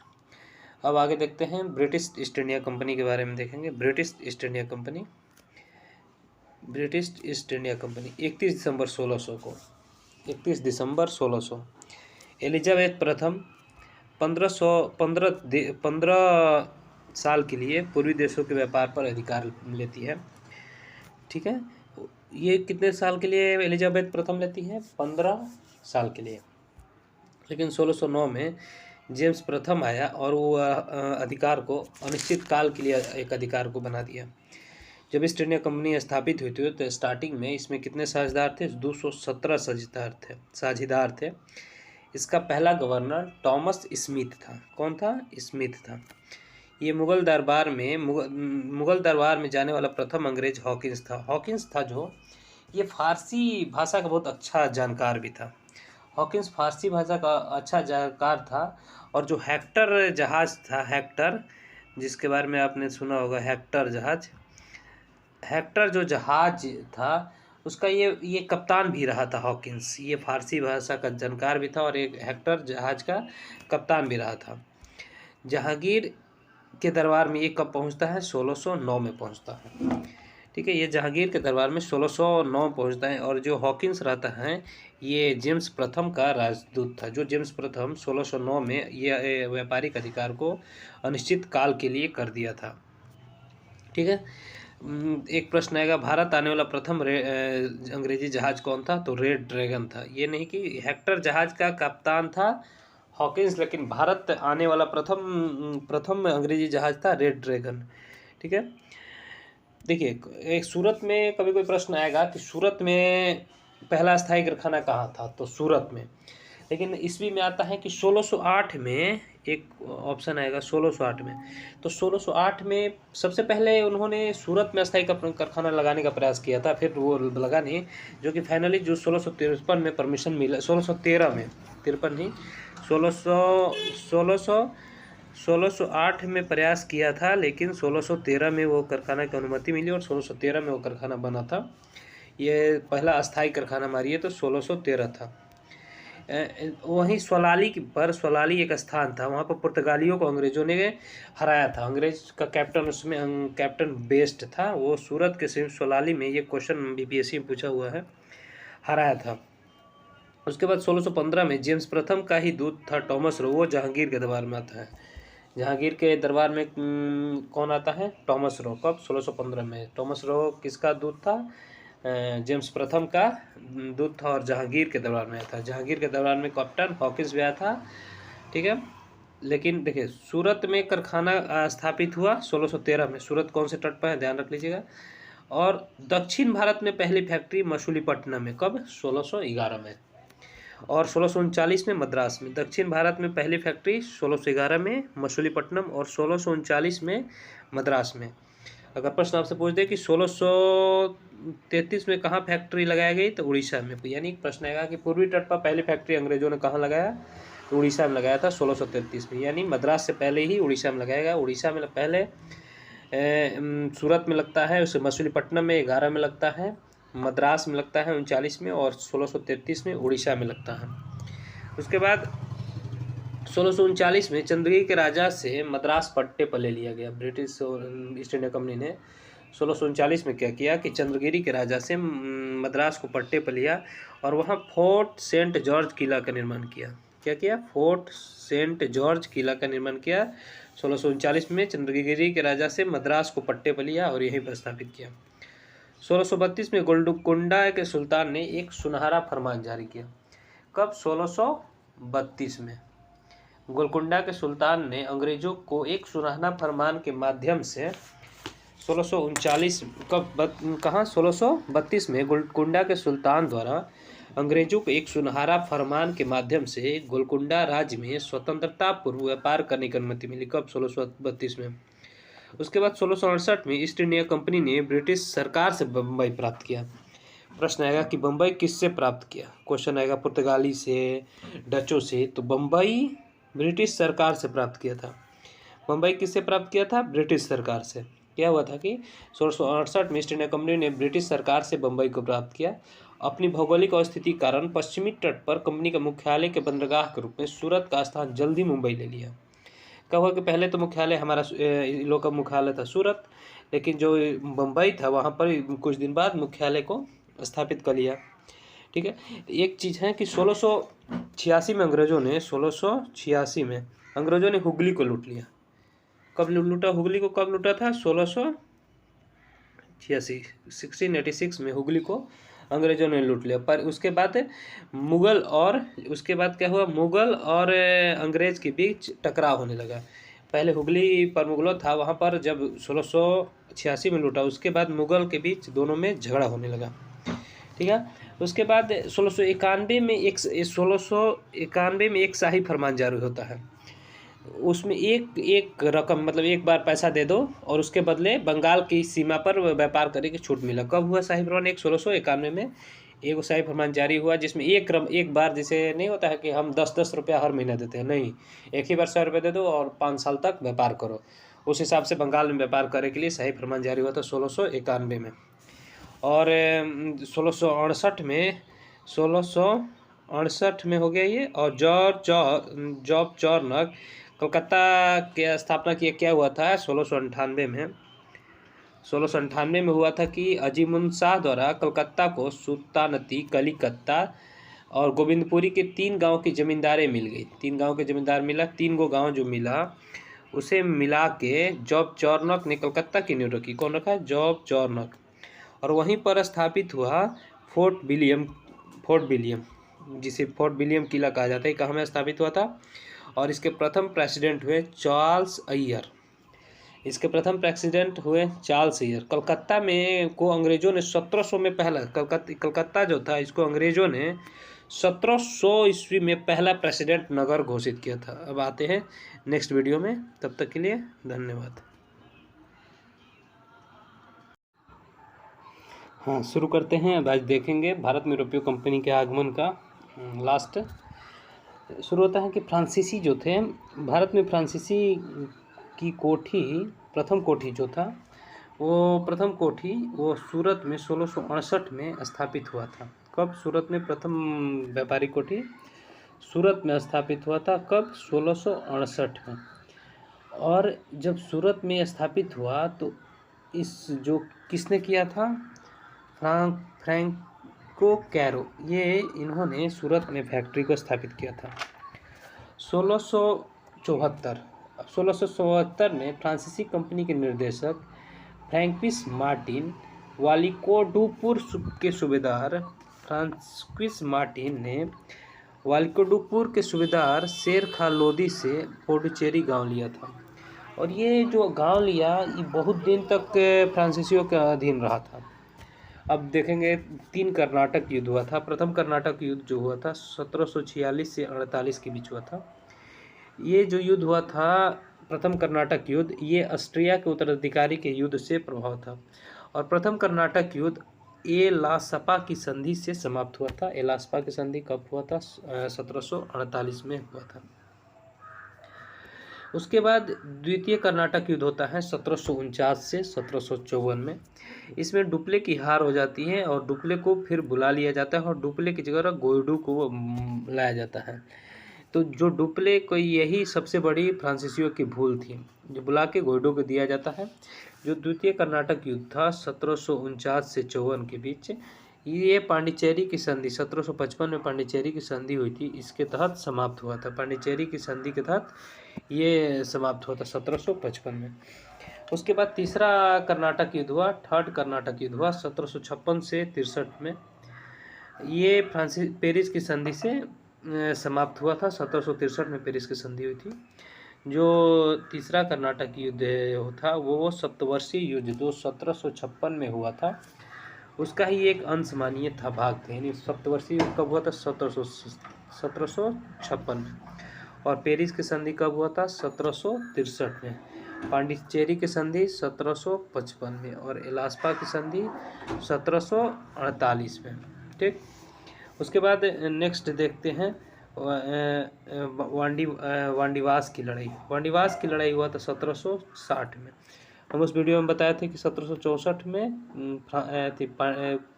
अब आगे देखते हैं ब्रिटिश ईस्ट इंडिया कंपनी के बारे में देखेंगे। ब्रिटिश ईस्ट इंडिया कंपनी 31 दिसंबर 1600 एलिजाबेथ प्रथम 15 साल के लिए पूर्वी देशों के व्यापार पर अधिकार लेती है। ठीक है, ये कितने साल के लिए एलिजाबेथ प्रथम लेती है? 15 साल के लिए। लेकिन 1609 में जेम्स प्रथम आया, और वो अधिकार को अनिश्चित काल के लिए एक अधिकार को बना दिया। जब ईस्ट इंडिया कंपनी स्थापित हुई थी तो स्टार्टिंग में इसमें कितने साझेदार थे? 217 साझेदार थे। इसका पहला गवर्नर टॉमस स्मिथ था। कौन था? स्मिथ था। ये मुगल दरबार में जाने वाला प्रथम अंग्रेज हॉकिंस था जो ये फारसी भाषा का बहुत अच्छा जानकार भी था। हॉकिंस फारसी भाषा का अच्छा जानकार था, और जो हेक्टर जहाज था, हेक्टर जिसके बारे में आपने सुना होगा, हेक्टर जो जहाज था उसका ये कप्तान भी रहा था हॉकिंस। ये फारसी भाषा का जानकार भी था, और एक हेक्टर जहाज का कप्तान भी रहा था। जहांगीर के दरबार में ये कब पहुंचता है? 1609 में पहुंचता है। ठीक है, ये जहांगीर के दरबार में 1609 पहुंचता है, और जो हॉकिंस रहता है ये जेम्स प्रथम का राजदूत था। जो जेम्स प्रथम 1609 में ये व्यापारिक अधिकार को अनिश्चित काल के लिए कर दिया था। ठीक है, एक प्रश्न आएगा, भारत आने वाला प्रथम अंग्रेजी जहाज कौन था? तो रेड ड्रैगन था। ये नहीं कि हेक्टर जहाज का कप्तान था हॉकिंस, लेकिन भारत आने वाला प्रथम अंग्रेजी जहाज था रेड ड्रैगन। ठीक है, देखिए एक सूरत में कभी कोई प्रश्न आएगा कि सूरत में पहला स्थायी कारखाना कहाँ था? तो सूरत में। लेकिन ईस्वी में आता है कि 1608 में एक ऑप्शन आएगा 1608 में। तो 1608 में सबसे पहले उन्होंने सूरत में अस्थायी कारखाना लगाने का प्रयास किया था, फिर वो लगा नहीं, जो कि फाइनली जो 1653 में परमिशन मिला, 1613 में, 53 नहीं, 1608 में प्रयास किया था, लेकिन 1613 में वो कारखाना की अनुमति मिली, और 1613 में वो कारखाना बना था। ये पहला अस्थाई कारखाना मारिए तो 1613 था। वहीं स्वलाली एक स्थान था, वहाँ पर पुर्तगालियों को अंग्रेजों ने हराया था। अंग्रेज का कैप्टन उसमें कैप्टन बेस्ट था, वो सूरत के सिर्फ स्वलाली में, ये क्वेश्चन बीपीएससी में पूछा हुआ है, हराया था। उसके बाद 1615 में जेम्स प्रथम का ही दूत था टॉमस रो, वो जहांगीर के दरबार में आता है। जहांगीर के दरबार में कौन आता है? Thomas Roe. कब? 1615 में। टॉमस रो किसका दूत था? जेम्स प्रथम का दूत था और जहांगीर के दरबार में आया था। जहांगीर के दरबार में कैप्टन हॉकिंस भी आया था, ठीक है। लेकिन देखिए, सूरत में कारखाना स्थापित हुआ 1613 में। सूरत कौन से तट पर है, ध्यान रख लीजिएगा। और दक्षिण भारत में पहली फैक्ट्री मछलीपट्टनम में, कब? 1611 में। और 1639 में मद्रास में। दक्षिण भारत में पहली फैक्ट्री 1611 में मछलीपट्टनम और 1639 में मद्रास में। अगर प्रश्न आपसे पूछ दे कि 1633 में कहाँ फैक्ट्री लगाई गई, तो उड़ीसा में। यानी प्रश्न आएगा कि पूर्वी तट पर पहली फैक्ट्री अंग्रेजों ने कहाँ लगाया, तो उड़ीसा में लगाया था 1633 में। यानी मद्रास से पहले ही उड़ीसा में लगाया गया। उड़ीसा में पहले सूरत में लगता है, उसे मछलीपट्टनम में 11 में लगता है, मद्रास में लगता है 39 में, और 1633 में उड़ीसा में लगता है। उसके बाद 1639 में चंद्रगिरी के राजा से मद्रास पट्टे पर ले लिया गया। ब्रिटिश और ईस्ट इंडिया कंपनी ने 1639 में क्या किया कि चंद्रगिरी के राजा से मद्रास को पट्टे पर लिया और वहाँ फोर्ट सेंट जॉर्ज किला का निर्माण किया। क्या किया? फोर्ट सेंट जॉर्ज किला का निर्माण किया 1639 में। चंद्रगिरी के राजा से मद्रास को पट्टे पर लिया और यहीं पर स्थापित किया। 1632 में गोलकुंडा के सुल्तान ने एक सुनहरा फरमान जारी किया। कब? 1632 में गोलकुंडा के सुल्तान ने अंग्रेजों को एक सुनहरा फरमान के माध्यम से 1639 कहाँ 1632 में गोलकुंडा के सुल्तान द्वारा अंग्रेजों को एक सुनहरा फरमान के माध्यम से गोलकुंडा राज्य में स्वतंत्रता पूर्व व्यापार करने की अनुमति मिली। कब? 1632 में। उसके बाद 1668 में ईस्ट इंडिया कंपनी ने ब्रिटिश सरकार से बम्बई प्राप्त किया। प्रश्न आएगा कि बम्बई किससे प्राप्त किया? क्वेश्चन आएगा पुर्तगाली से, डचों से, तो बम्बई ब्रिटिश सरकार से प्राप्त किया था। बम्बई किससे प्राप्त किया था? ब्रिटिश सरकार से। क्या हुआ था कि 1668 में ईस्ट इंडिया कंपनी ने ब्रिटिश सरकार से बम्बई को प्राप्त किया। अपनी भौगोलिक अवस्थिति के कारण पश्चिमी तट पर कंपनी के मुख्यालय के बंदरगाह के रूप में सूरत का स्थान जल्दी मुंबई ले लिया। क्या हुआ कि पहले तो मुख्यालय हमारा लोग का मुख्यालय था सूरत, लेकिन जो बम्बई था वहाँ पर कुछ दिन बाद मुख्यालय को स्थापित कर लिया, ठीक है। एक चीज़ है कि 1686 में अंग्रेजों ने 1686 में अंग्रेजों ने हुगली को लूट लिया। कब लूटा हुगली को? कब लूटा था? 1686 में हुगली को अंग्रेजों ने लूट लिया। पर उसके बाद मुगल और उसके बाद क्या हुआ? मुगल और अंग्रेज के बीच टकराव होने लगा। पहले हुगली पर मुगलों था, वहाँ पर जब 1686 में लूटा, उसके बाद मुगल के बीच दोनों में झगड़ा होने लगा, ठीक है। उसके बाद 1691 में एक शाही फरमान जारी होता है। उसमें एक रकम, मतलब एक बार पैसा दे दो और उसके बदले बंगाल की सीमा पर व्यापार करने की छूट मिला। कब हुआ शाही फरमान? 1691 में एक शाही फरमान जारी हुआ, जिसमें एक बार, जैसे नहीं होता है कि हम 10-10 रुपया हर महीना देते हैं, नहीं, एक ही बार 100 रुपये दे दो और 5 साल तक व्यापार करो। उस हिसाब से बंगाल में व्यापार करने के लिए शाही फरमान जारी हुआ था 1691 में। और 1668 में हो गया ये। और जॉब चौरनक कलकत्ता के स्थापना किया। क्या हुआ था? 1698 में हुआ था कि अजीमुन शाह द्वारा कलकत्ता को सुल्तानती, कलिकत्ता और गोविंदपुरी के 3 गांव की जमींदारें मिल गई। 3 गांव के जमींदार मिला, 3 गो गांव जो मिला उसे मिला के जॉब चौरनक ने कलकत्ता की नींव रखी। कौन रखा? जॉब चौरनक। और वहीं पर स्थापित हुआ फोर्ट विलियम, जिसे फोर्ट विलियम किला कहा जाता है, कहाँ में स्थापित हुआ था। और इसके प्रथम प्रेसिडेंट हुए चार्ल्स अय्यर। कलकत्ता में को अंग्रेजों ने 1700 में पहला, कलकत्ता जो था इसको अंग्रेजों ने 1700 ईस्वी में पहला प्रेसिडेंट नगर घोषित किया था। अब आते हैं नेक्स्ट वीडियो में, तब तक के लिए धन्यवाद। हाँ, शुरू करते हैं। अब आज देखेंगे भारत में यूरोपीय कंपनी के आगमन का लास्ट शुरू होता है कि फ्रांसीसी जो थे, भारत में फ्रांसीसी की प्रथम कोठी जो था वो प्रथम कोठी वो सूरत में 1668 में स्थापित हुआ था। कब सूरत में प्रथम व्यापारिक कोठी सूरत में स्थापित हुआ था? कब? 1668 में। और जब सूरत में स्थापित हुआ तो इस जो किसने किया था? फ्रैंको कैरो, ये इन्होंने सूरत में फैक्ट्री को स्थापित किया था। 1674 में फ्रांसीसी कंपनी के निर्देशक फ्रैंकिस मार्टिन वालिकोडुपुर के सूबेदार फ्रांसिस मार्टिन ने वालिकोडुपुर के सूबेदार शेर खां लोदी से पुडुचेरी गांव लिया था। और ये जो गांव लिया ये बहुत दिन तक फ्रांसीसियों के अधीन रहा था। अब देखेंगे 3 कर्नाटक युद्ध हुआ था। प्रथम कर्नाटक युद्ध जो हुआ था 1746 से 48 के बीच हुआ था। ये जो युद्ध हुआ था प्रथम कर्नाटक युद्ध, ये ऑस्ट्रिया के उत्तराधिकारी के युद्ध से प्रभाव था। और प्रथम कर्नाटक युद्ध एलासपा की संधि से समाप्त हुआ था। एलासपा की संधि कब हुआ था? 1748 में हुआ था। उसके बाद द्वितीय कर्नाटक युद्ध होता है 1749 से 1754 में। इसमें डुप्ले की हार हो जाती है और डुप्ले को फिर बुला लिया जाता है और डुप्ले की जगह गोइडू को लाया जाता है। तो जो डुप्ले को यही सबसे बड़ी फ्रांसीसियों की भूल थी, जो बुला के गोइडो को दिया जाता है। जो द्वितीय कर्नाटक युद्ध था 1749 से 54 के बीच, ये पांडिचेरी की संधि 1755 में पांडिचेरी की संधि हुई थी, इसके तहत समाप्त हुआ था। पांडिचेरी की संधि के तहत ये समाप्त हुआ था 1755 में। उसके बाद तीसरा कर्नाटक युद्ध हुआ, थर्ड कर्नाटक युद्ध हुआ 1756 से 63 में। ये पेरिस की संधि से समाप्त हुआ था। 1763 में पेरिस की संधि हुई थी। जो तीसरा कर्नाटक युद्ध था वो सप्तवर्षीय युद्ध जो 1756 में हुआ था, उसका ही एक अंश मानिए था, भाग थे। यानी सप्तवर्षीय युद्ध कब हुआ था? 1756 में। और पेरिस की संधि कब हुआ था? 1763 में। पांडिचेरी की संधि 1755 में और एलास्पा की संधि 1748 में। ठीक। उसके बाद नेक्स्ट देखते हैं वांडीवास की लड़ाई। वांडीवास की लड़ाई हुआ था 1760 में। हम उस वीडियो में बताए थे कि 1764 में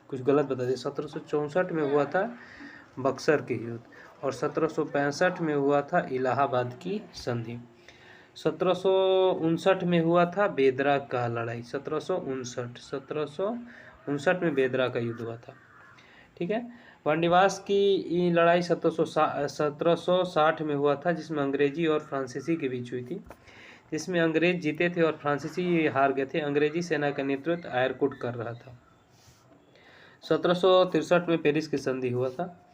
कुछ गलत बता दिया। 1764 में हुआ था बक्सर के युद्ध और 1765 में हुआ था इलाहाबाद की संधि। 1759 में हुआ था बेदरा का लड़ाई। 1759 में बेदरा का युद्ध हुआ था। ठीक है। वांडीवास की लड़ाई 1760 में हुआ था, जिसमें अंग्रेजी और फ्रांसीसी के बीच हुई थी, जिसमें अंग्रेज जीते थे और फ्रांसीसी हार गए थे। अंग्रेजी सेना का नेतृत्व आयरकुट कर रहा था। 1763 में पेरिस की संधि हुआ था।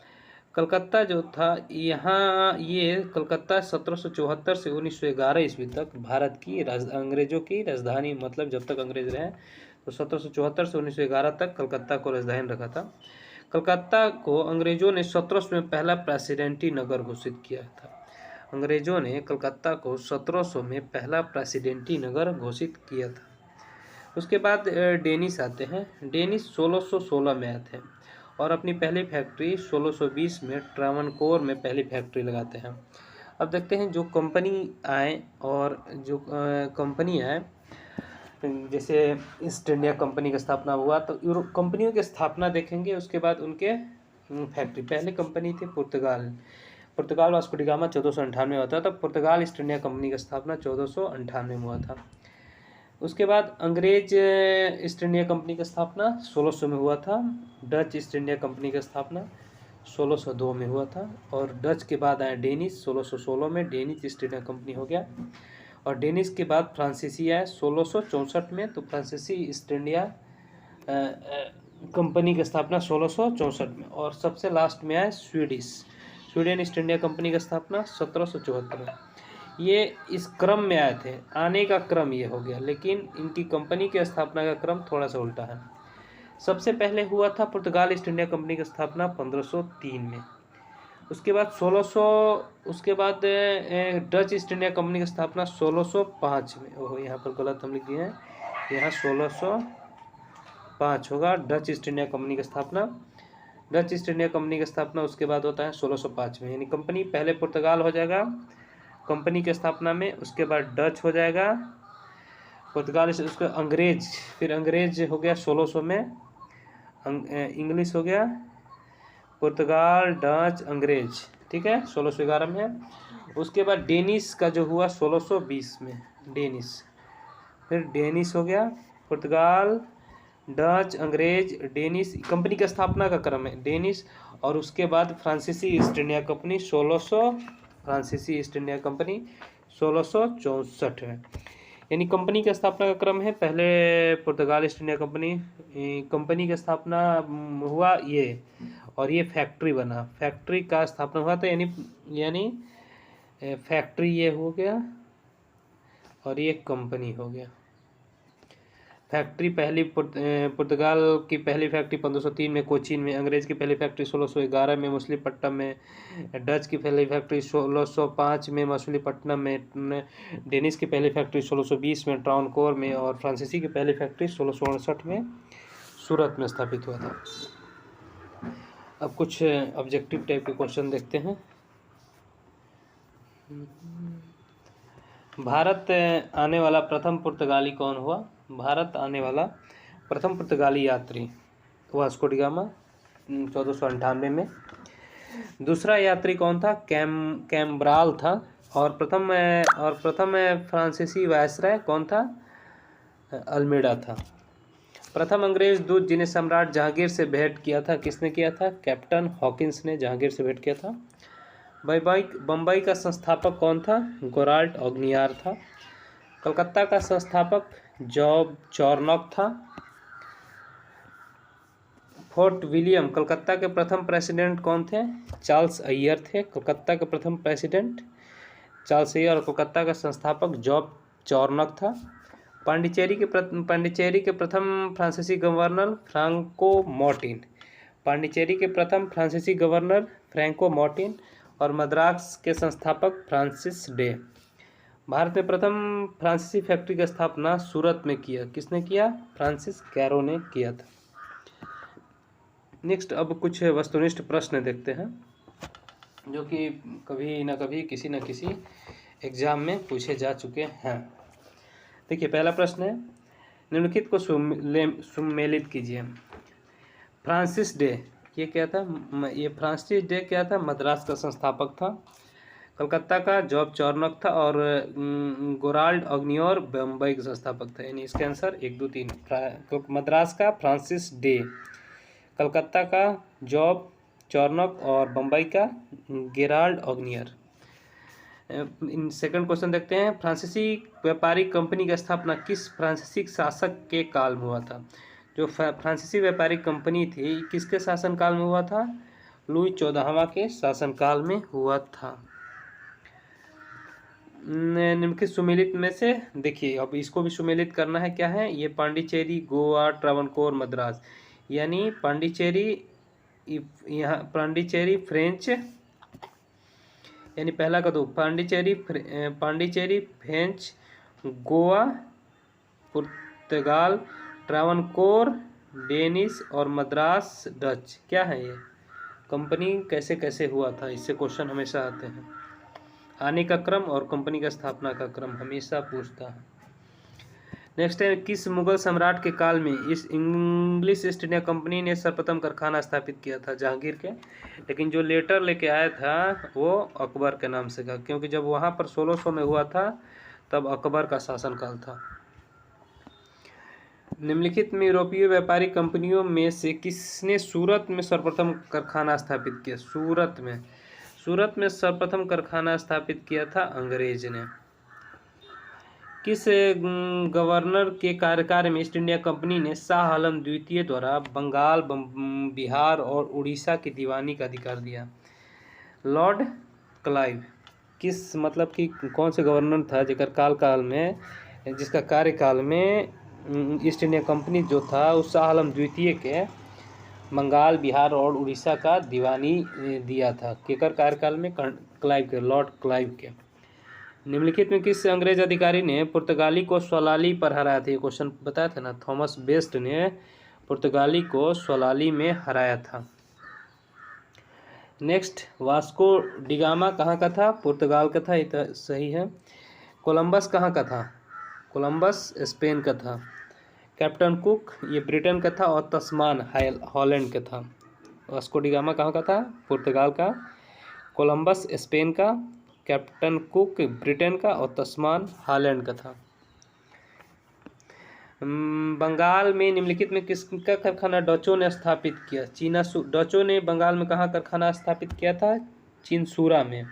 कलकत्ता जो था यहाँ, ये कलकत्ता 1774 से 1911 ईस्वी तक भारत की अंग्रेजों की राजधानी, मतलब जब तक अंग्रेज रहे तो 1774 से 1911 तक कलकत्ता को राजधानी रखा था। कलकत्ता को अंग्रेजों ने 1700 में पहला प्रेसिडेंटी नगर घोषित किया था। अंग्रेजों ने कलकत्ता को 1700 में पहला प्रेसिडेंटी नगर घोषित किया था। उसके बाद डेनिस आते हैं। डेनिस 1616 में आए थे और अपनी पहली फैक्ट्री 1620 में ट्रावनकोर में पहली फैक्ट्री लगाते हैं। अब देखते हैं जो कंपनी आए और जो कंपनी आए, जैसे ईस्ट इंडिया कंपनी का स्थापना हुआ तो कंपनियों की स्थापना देखेंगे। उसके बाद उनके फैक्ट्री, पहले कंपनी थी पुर्तगाल वास्को डी गामा 1498 में हुआ था। तो पुर्तगाल ईस्ट इंडिया कंपनी का स्थापना 1498 में हुआ था। उसके बाद अंग्रेज ईस्ट इंडिया कंपनी का स्थापना 1600 में हुआ था। डच ईस्ट इंडिया कंपनी का स्थापना 1602 में हुआ था। और डच के बाद आए डेनिस 1616 में, डेनिस ईस्ट इंडिया कंपनी हो गया। और डेनिस के बाद फ्रांसीसी आए 1664 में, तो फ्रांसीसी ईस्ट इंडिया कंपनी की स्थापना 1664 में। और सबसे लास्ट में आए स्वीडन ईस्ट इंडिया कंपनी की स्थापना 1774 में। ये इस क्रम में आए थे, आने का क्रम ये हो गया, लेकिन इनकी कंपनी की स्थापना का क्रम थोड़ा सा उल्टा है। सबसे पहले हुआ था पुर्तगाल ईस्ट इंडिया कंपनी की स्थापना 1503 में। उसके बाद 1600, उसके बाद डच ईस्ट इंडिया कंपनी की स्थापना 1605 में। ओहो, यहाँ पर गलत हम लिख दिए हैं, यहाँ 1605 होगा डच ईस्ट इंडिया कंपनी की स्थापना। डच ईस्ट इंडिया कंपनी की स्थापना उसके बाद होता है 1605 में। यानी कंपनी पहले पुर्तगाल हो जाएगा कंपनी की स्थापना में, उसके बाद डच हो जाएगा, पुर्तगाल से उसका अंग्रेज, फिर अंग्रेज हो गया 1600 में, इंग्लिश हो गया, पुर्तगाल, डच, अंग्रेज, ठीक है 1611 में। उसके बाद डेनिश का जो हुआ 1620 में, डेनिश, फिर डेनिश हो गया, पुर्तगाल, डच, अंग्रेज, डेनिश, कंपनी की स्थापना का क्रम है डेनिश, और उसके बाद फ्रांसीसी ईस्ट इंडिया कंपनी 1600, फ्रांसीसी ईस्ट इंडिया कंपनी 1664 में। यानी कंपनी की स्थापना का क्रम है, पहले पुर्तगाल ईस्ट इंडिया कंपनी, कंपनी की स्थापना हुआ ये, और ये फैक्ट्री बना, फैक्ट्री का स्थापना हुआ था, यानी फैक्ट्री ये हो गया और ये कंपनी हो गया। फैक्ट्री पहली पुर्तगाल की पहली फैक्ट्री 1503 में कोचीन में, अंग्रेज की पहली फैक्ट्री 1611 में मछलीपट्टनम में, डच की पहली फैक्ट्री 1605 में मछलीपट्टनम में, डेनिश की पहली फैक्ट्री 1620 में ट्रावनकोर में, और फ्रांसीसी की पहली फैक्ट्री 1668 में सूरत में स्थापित हुआ था। अब कुछ ऑब्जेक्टिव टाइप के क्वेश्चन देखते हैं। भारत आने वाला प्रथम पुर्तगाली कौन हुआ? भारत आने वाला प्रथम पुर्तगाली यात्री वास्को डी गामा 1498 में। दूसरा यात्री कौन था? कैम्ब्राल था। और प्रथम फ्रांसीसी वायसराय कौन था? अल्मेडा था। प्रथम अंग्रेज दूत जिन्हें सम्राट जहांगीर से भेंट किया था, किसने किया था? कैप्टन हॉकिंस ने जहांगीर से भेंट किया था। बम्बई का संस्थापक कौन था? गेराल्ड ऑगनियार था। कलकत्ता का संस्थापक जॉब चॉर्नॉक था। फोर्ट विलियम कलकत्ता के प्रथम प्रेसिडेंट कौन थे? चार्ल्स अय्यर थे। कलकत्ता के प्रथम प्रेसिडेंट चार्ल्स अय्यर, और कलकत्ता का संस्थापक जॉब चॉर्नॉक था। पांडिचेरी के प्रथम फ्रांसीसी गवर्नर फ्रांको मोर्टिन, पांडिचेरी के प्रथम फ्रांसीसी गवर्नर फ्रैंको मोर्टिन, और मद्रास के संस्थापक फ्रांसिस डे। भारत में प्रथम फ्रांसीसी फैक्ट्री की स्थापना सूरत में किया, किसने किया? फ्रांसिस कैरो ने किया था। नेक्स्ट, अब कुछ वस्तुनिष्ठ प्रश्न देखते हैं जो कि कभी ना कभी किसी न किसी एग्जाम में पूछे जा चुके हैं। देखिए, पहला प्रश्न है, निम्नलिखित को सुमेलित कीजिए। फ्रांसिस डे ये क्या था? ये फ्रांसिस डे क्या था? मद्रास का संस्थापक था। कलकत्ता का जॉब चॉर्नॉक था, और गेराल्ड ऑगनियर बम्बई का संस्थापक था। यानी इसका आंसर 1, 2, 3। मद्रास का फ्रांसिस डे, कलकत्ता का जॉब चॉर्नॉक, और बम्बई का गेराल्ड ऑगनियर। इन सेकंड क्वेश्चन देखते हैं। फ्रांसीसी व्यापारिक कंपनी की स्थापना किस फ्रांसीसी शासक के काल में हुआ था? जो फ्रांसीसी व्यापारिक कंपनी थी, किसके शासनकाल में हुआ था? लुई 14वां के शासनकाल में हुआ था। निम्नलिखित सुमेलित में से देखिए, अब इसको भी सुमेलित करना है। क्या है ये? पांडिचेरी, गोवा, ट्रावनकोर, मद्रास। यानी पांडिचेरी, यहाँ पांडिचेरी फ्रेंच, यानी पहला का दो, पांडिचेरी फ्रेंच, गोवा पुर्तगाल, ट्रावनकोर डेनिश, और मद्रास डच। क्या है ये? कंपनी कैसे कैसे हुआ था, इससे क्वेश्चन हमेशा आते हैं। आने का क्रम और कंपनी का स्थापना का क्रम हमेशा पूछता है। नेक्स्ट है, किस मुगल सम्राट के काल में इस इंग्लिश ईस्ट इंडिया कंपनी ने सर्वप्रथम कारखाना स्थापित किया था? जहांगीर के। लेकिन जो लेटर लेके आया था वो अकबर के नाम से था, क्योंकि जब वहाँ पर 1600 में हुआ था तब अकबर का शासनकाल था। निम्नलिखित में यूरोपीय व्यापारिक कंपनियों में से किसने सूरत में सर्वप्रथम कारखाना स्थापित किया? सूरत में सर्वप्रथम कारखाना स्थापित किया था अंग्रेज ने। किस गवर्नर के कार्यकाल में ईस्ट इंडिया कंपनी ने शाह आलम द्वितीय द्वारा बंगाल, बिहार और उड़ीसा की दीवानी का अधिकार दिया? Lord Clive. किस मतलब कि कौन से गवर्नर था जिसका कार्यकाल में ईस्ट इंडिया कंपनी जो था उस शाह आलम द्वितीय के बंगाल, बिहार और उड़ीसा का दीवानी दिया था? केकर कार्यकाल में? क्लाइव के, लॉर्ड क्लाइव के। निम्नलिखित में किस अंग्रेज अधिकारी ने पुर्तगाली को स्वलाली पर हराया था? ये क्वेश्चन बताया था ना, थॉमस बेस्ट ने पुर्तगाली को स्वलाली में हराया था। नेक्स्ट, वास्को डिगामा कहाँ का था? पुर्तगाल का था, ये तो सही है। कोलंबस कहाँ का था? कोलंबस स्पेन का था, कैप्टन कुक ये ब्रिटेन का था और तस्मान हॉलैंड का था। वास्को डी गामा कहाँ का था? पुर्तगाल का। कोलंबस स्पेन का, कैप्टन कुक ब्रिटेन का और तस्मान हॉलैंड का था। बंगाल में निम्नलिखित में किसका कारखाना डचों ने स्थापित किया? डचों ने बंगाल में कहाँ कारखाना स्थापित किया था? चिनसूरा में।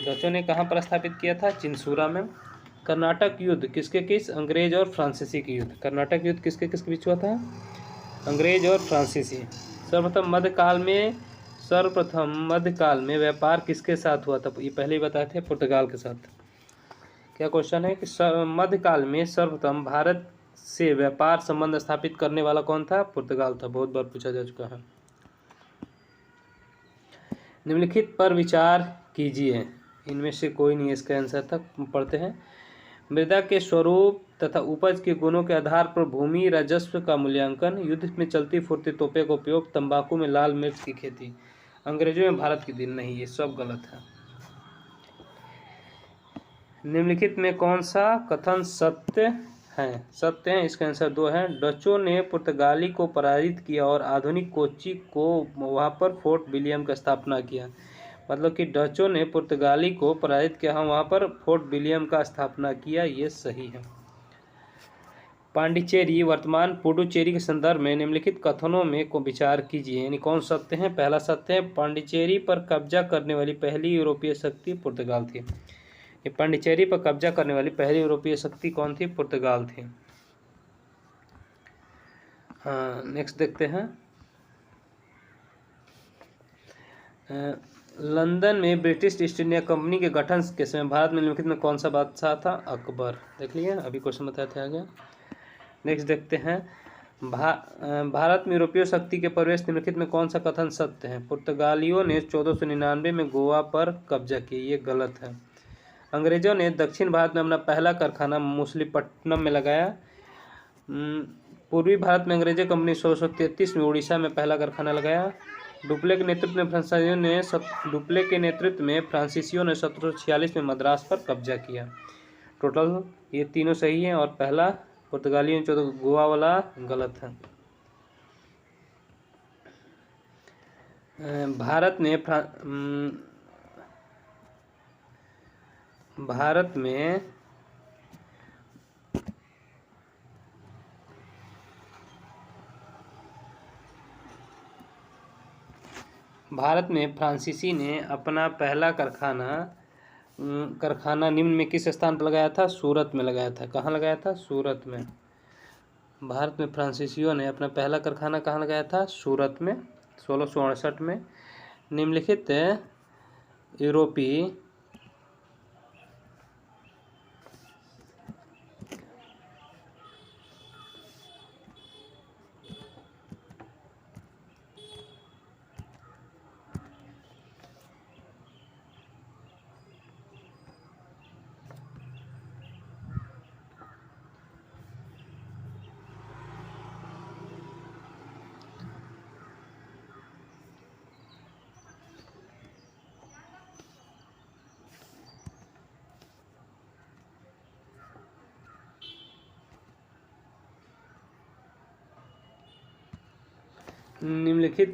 डचों ने कहाँ पर स्थापित किया था? चिनसूरा में। कर्नाटक युद्ध किसके किस? अंग्रेज और फ्रांसीसी के युद्ध। कर्नाटक युद्ध किसके किसके बीच हुआ था? अंग्रेज और फ्रांसीसी। सर्वप्रथम मध्यकाल में व्यापार किसके साथ हुआ था? ये पहले ही बताए थे, पुर्तगाल के साथ। क्या क्वेश्चन है कि मध्यकाल में सर्वप्रथम भारत से व्यापार संबंध स्थापित करने वाला कौन था? पुर्तगाल था। बहुत बार पूछा जा चुका है। निम्नलिखित पर विचार कीजिए, इनमें से कोई नहीं इसका आंसर था। पढ़ते हैं। मृदा के स्वरूप तथा उपज के गुणों के आधार पर भूमि राजस्व का मूल्यांकन, युद्ध में चलती फुर्ती तोपे का उपयोग, तंबाकू में लाल मिर्च की खेती, अंग्रेजों में भारत की दिन। नहीं, ये सब गलत है। निम्नलिखित में कौन सा कथन सत्य है? सत्य है, इसका आंसर 2 है। डचों ने पुर्तगाली को पराजित किया और आधुनिक कोच्चि को वहाँ पर फोर्ट विलियम का स्थापना किया। मतलब कि डचों ने पुर्तगाली को पराजित किया, वहाँ पर फोर्ट विलियम का स्थापना किया। ये सही है। पांडिचेरी वर्तमान पुडुचेरी के संदर्भ में निम्नलिखित कथनों में को विचार कीजिए, यानी कौन सत्य है? पहला सत्य है, पांडिचेरी पर कब्जा करने वाली पहली यूरोपीय शक्ति पुर्तगाल थी। ये पांडिचेरी पर कब्जा करने वाली पहली यूरोपीय शक्ति कौन थी? पुर्तगाल थी। हाँ, नेक्स्ट देखते हैं। लंदन में ब्रिटिश ईस्ट इंडिया कंपनी के गठन के समय भारत में निम्नलिखित में कौन सा बादशाह था? अकबर। देख लिए, अभी क्वेश्चन बताए थे आगे। नेक्स्ट देखते हैं। भारत में यूरोपीय शक्ति के प्रवेश निम्नलिखित में कौन सा कथन सत्य है? पुर्तगालियों ने 1499 में गोवा पर कब्जा किया। ये गलत है। अंग्रेजों ने दक्षिण भारत में अपना पहला कारखाना मछलीपट्टनम में लगाया। पूर्वी भारत में अंग्रेजी कंपनी 1633 में उड़ीसा में पहला कारखाना लगाया। डुप्ले के नेतृत्व में फ्रांसीसियों ने 1746 में मद्रास पर कब्जा किया। टोटल ये तीनों सही हैं और पहला पुर्तगालियों ने गोवा वाला गलत है। भारत में फ्रांसीसी ने अपना पहला कारखाना निम्न में किस स्थान पर लगाया था? सूरत में लगाया था। कहाँ लगाया था? सूरत में। भारत में फ्रांसीसियों ने अपना पहला कारखाना कहाँ लगाया था? सूरत में, 1668 में। निम्नलिखित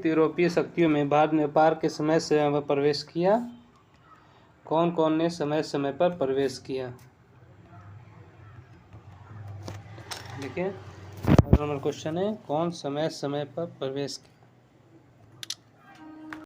यूरोपीय शक्तियों में भारत में व्यापार के समय पर प्रवेश किया। कौन कौन ने समय समय पर प्रवेश किया? देखिए, नंबर क्वेश्चन है, कौन समय समय पर प्रवेश किया?